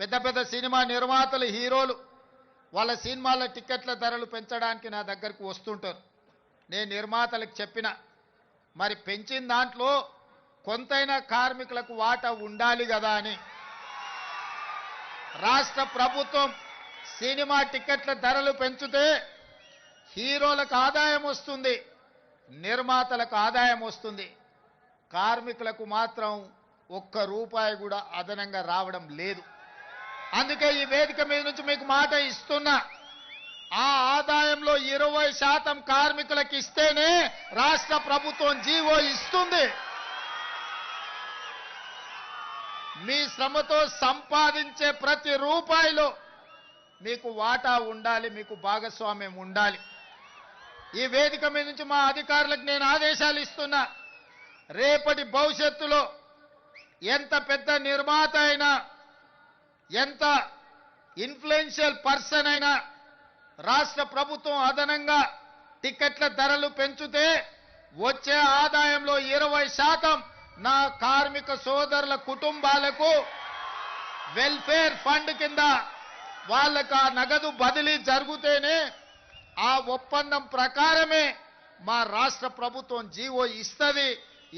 పెద్ద పెద్ద సినిమా నిర్మాతలు హీరోలు వాళ్ళ సినిమాల టికెట్ల ధరలు పెంచడానికి నా దగ్గరకు వస్తుంటారు. నేను నిర్మాతలకు చెప్పిన మరి పెంచిన దాంట్లో కొంతైనా కార్మికులకు వాటా ఉండాలి కదా అని. రాష్ట్ర ప్రభుత్వం సినిమా టికెట్ల ధరలు పెంచితే హీరోలకు ఆదాయం వస్తుంది, నిర్మాతలకు ఆదాయం వస్తుంది, కార్మికులకు మాత్రం ఒక్క రూపాయి కూడా అదనంగా రావడం లేదు. అందుకే ఈ వేదిక మీద నుంచి మీకు మాట ఇస్తున్నా, ఆ ఆదాయంలో 20% కార్మికులకు ఇస్తేనే రాష్ట్ర ప్రభుత్వం జీవో ఇస్తుంది. మీ శ్రమతో సంపాదించే ప్రతి రూపాయిలో మీకు వాటా ఉండాలి, మీకు భాగస్వామ్యం ఉండాలి. ఈ వేదిక మీద నుంచి మా అధికారులకు నేను ఆదేశాలు ఇస్తున్నా, రేపటి భవిష్యత్తులో ఎంత పెద్ద నిర్మాత అయినా, ఎంత ఇన్ఫ్లుయెన్షియల్ పర్సన్ అయినా రాష్ట్ర ప్రభుత్వం అదనంగా టికెట్ల ధరలు పెంచితే వచ్చే ఆదాయంలో 20% నా కార్మిక సోదరుల కుటుంబాలకు వెల్ఫేర్ ఫండ్ కింద వాళ్ళకు ఆ నగదు బదిలీ జరిగితేనే ఆ ఒప్పందం ప్రకారమే మా రాష్ట్ర ప్రభుత్వం జీవో ఇస్తుంది.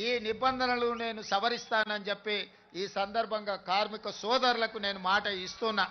ఈ నిబంధనలు నేను సవరిస్తానని చెప్పి ఈ సందర్భంగా కార్మిక సోదరులకు నేను మాట ఇస్తున్నా.